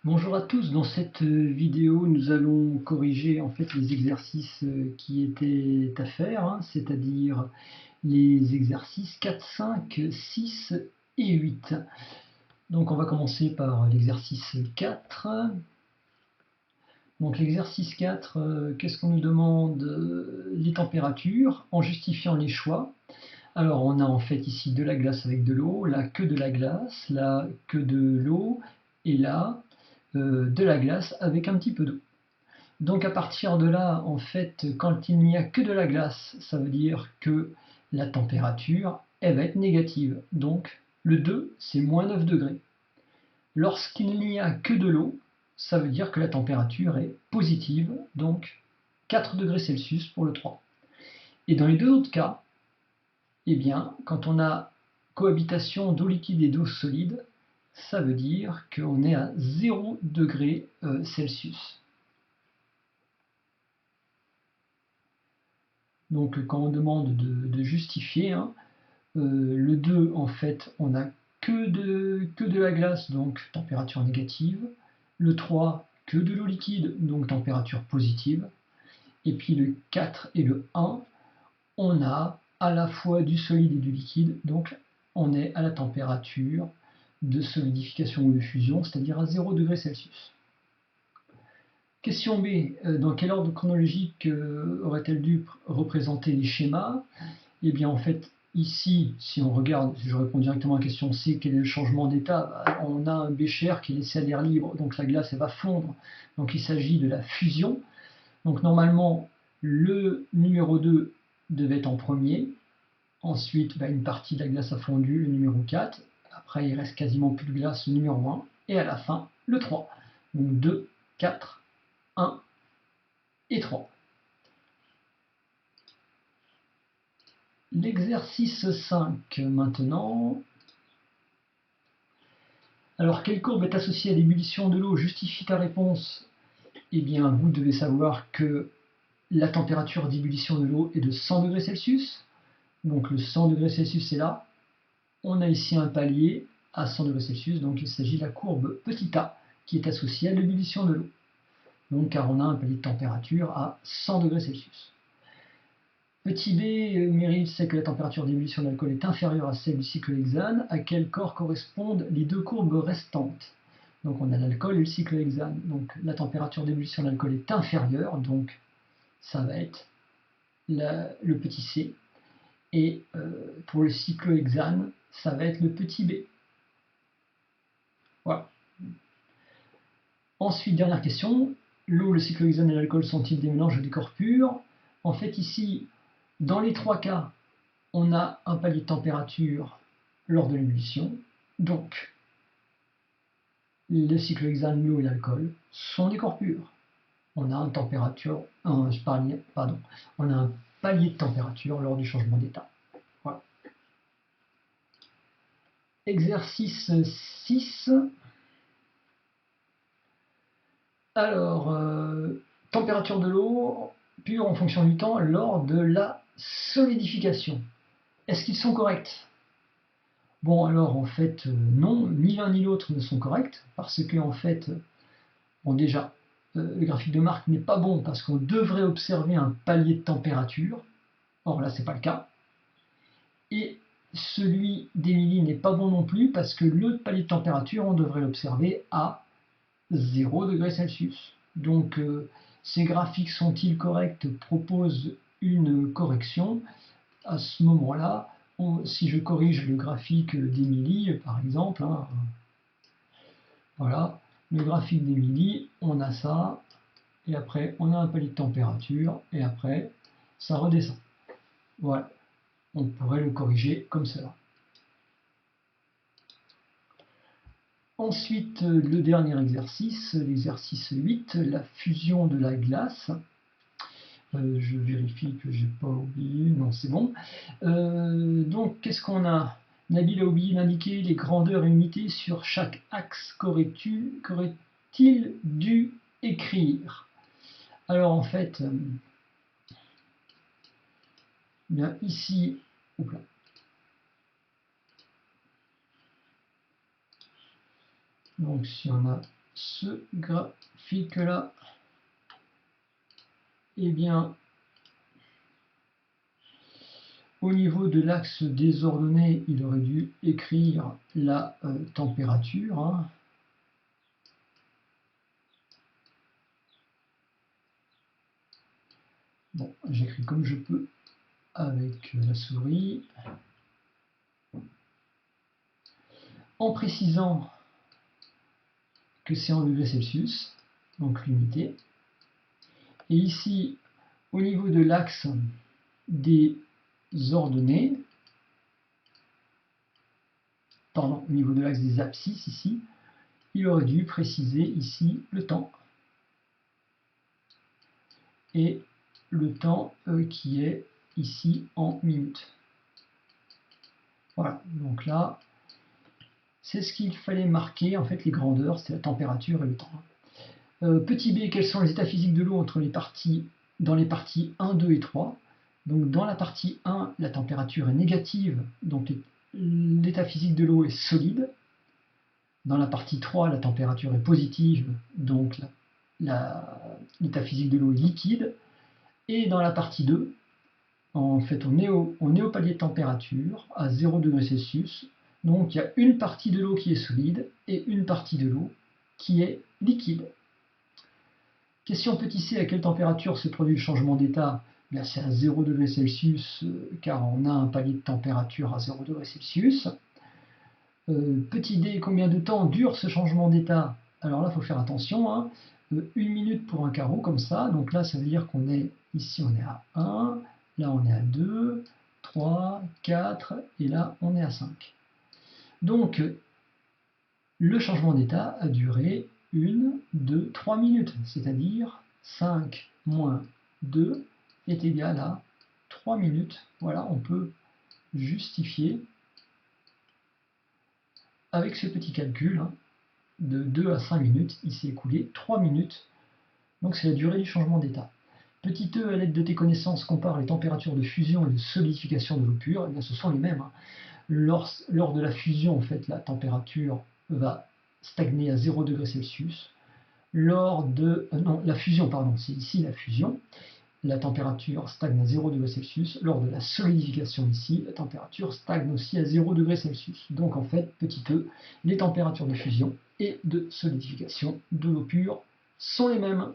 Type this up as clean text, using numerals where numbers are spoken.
Bonjour à tous, dans cette vidéo nous allons corriger en fait les exercices qui étaient à faire, c'est-à-dire les exercices 4, 5, 6 et 8. Donc on va commencer par l'exercice 4. Donc l'exercice 4, qu'est-ce qu'on nous demande? Les températures en justifiant les choix. Alors on a en fait ici de la glace avec de l'eau, là que de la glace, là que de l'eau, et là de la glace avec un petit peu d'eau. Donc à partir de là, en fait, quand il n'y a que de la glace, ça veut dire que la température, elle va être négative. Donc le 2, c'est moins 9 degrés. Lorsqu'il n'y a que de l'eau, ça veut dire que la température est positive, donc 4 degrés Celsius pour le 3. Et dans les deux autres cas, eh bien, quand on a cohabitation d'eau liquide et d'eau solide, ça veut dire qu'on est à 0 degré Celsius. Donc quand on demande de justifier, le 2, en fait, on n'a que de la glace, donc température négative. Le 3, que de l'eau liquide, donc température positive. Et puis le 4 et le 1, on a à la fois du solide et du liquide, donc on est à la température de solidification ou de fusion, c'est-à-dire à 0 degré Celsius. Question B, dans quel ordre chronologique aurait-elle dû représenter les schémas? Eh bien en fait, ici, si on regarde, si je réponds directement à la question C, quel est le changement d'état? On a un bécher qui est laissé à l'air libre, donc la glace elle va fondre, donc il s'agit de la fusion. Donc normalement, le numéro 2 devait être en premier, ensuite une partie de la glace a fondu, le numéro 4, après il reste quasiment plus de glace, le numéro 1, et à la fin, le 3. Donc 2, 4, 1 et 3. L'exercice 5 maintenant. Alors, quelle courbe est associée à l'ébullition de l'eau? Justifie ta réponse. Eh bien, vous devez savoir que la température d'ébullition de l'eau est de 100 degrés Celsius. Donc, le 100 degrés Celsius est là. On a ici un palier à 100 degrés Celsius. Donc, il s'agit de la courbe petit a qui est associée à l'ébullition de l'eau. Donc, car on a un palier de température à 100 degrés Celsius. Petit b, Meryl sait que la température d'ébullition de l'alcool est inférieure à celle du cyclohexane. À quel corps correspondent les deux courbes restantes? Donc on a l'alcool et le cyclohexane. Donc la température d'ébullition de l'alcool est inférieure, donc ça va être le petit c. Et pour le cyclohexane, ça va être le petit b. Voilà. Ensuite, dernière question. L'eau, le cyclohexane et l'alcool sont-ils des mélanges des corps purs? En fait, ici, dans les trois cas, on a un palier de température lors de l'ébullition. Donc, le cyclohexane, l'eau et l'alcool sont des corps purs. On a un palier de température lors du changement d'état. Voilà. Exercice 6. Alors, température de l'eau pure en fonction du temps lors de la solidification. Est-ce qu'ils sont corrects? Bon, alors en fait, non, ni l'un ni l'autre ne sont corrects, parce que en fait, bon déjà, le graphique de Marc n'est pas bon parce qu'on devrait observer un palier de température. Or là, c'est pas le cas. Et celui d'Émilie n'est pas bon non plus parce que le palier de température, on devrait l'observer à 0 degré Celsius. Donc, ces graphiques sont-ils corrects? Propose une correction. À ce moment-là, si je corrige le graphique d'Émilie, par exemple, voilà, le graphique d'Émilie, on a ça, et après on a un palier de température, et après ça redescend. Voilà, on pourrait le corriger comme cela. Ensuite, le dernier exercice, l'exercice 8, la fusion de la glace. Je vérifie que j'ai pas oublié, non c'est bon. Donc qu'est-ce qu'on a? Nabil a oublié d'indiquer les grandeurs et unités sur chaque axe. Qu'aurait-il dû écrire? Alors en fait, bien ici, donc si on a ce graphique-là, eh bien, au niveau de l'axe des ordonnées, il aurait dû écrire la température. Hein. Bon, j'écris comme je peux avec la souris. En précisant que c'est en degrés Celsius, donc l'unité. Et ici, au niveau de l'axe des ordonnées, pardon, au niveau de l'axe des abscisses ici, il aurait dû préciser ici le temps. Et le temps qui est ici en minutes. Voilà, donc là, c'est ce qu'il fallait marquer, en fait, les grandeurs, c'est la température et le temps. Petit b, quels sont les états physiques de l'eau dans les parties 1, 2 et 3. Donc dans la partie 1, la température est négative, donc l'état physique de l'eau est solide. Dans la partie 3, la température est positive, donc l'état physique de l'eau est liquide. Et dans la partie 2, en fait, on est au palier de température à 0 degré Celsius. Donc il y a une partie de l'eau qui est solide et une partie de l'eau qui est liquide. Question petit c, à quelle température se produit le changement d'état? C'est à 0 degré Celsius, car on a un palier de température à 0 degré Celsius. Petit d, combien de temps dure ce changement d'état? Alors là, il faut faire attention. Hein. 1 minute pour un carreau, comme ça. Donc là, ça veut dire qu'on est ici, on est à 1. Là, on est à 2, 3, 4. Et là, on est à 5. Donc, le changement d'état a duré 1, 2, 3 minutes, c'est-à-dire 5 moins 2 est égal à 3 minutes. Voilà, on peut justifier avec ce petit calcul, hein, de 2 à 5 minutes, il s'est écoulé 3 minutes, donc c'est la durée du changement d'état. Petit e, à l'aide de tes connaissances, compare les températures de fusion et de solidification de l'eau pure. Eh bien, ce sont les mêmes. Hein. Lors de la fusion, en fait, la température va stagner à 0 degré Celsius. Lors de... non, la fusion, pardon, c'est ici la fusion. La température stagne à 0 degré Celsius. Lors de la solidification ici, la température stagne aussi à 0 degré Celsius. Donc en fait, petit e, les températures de fusion et de solidification de l'eau pure sont les mêmes.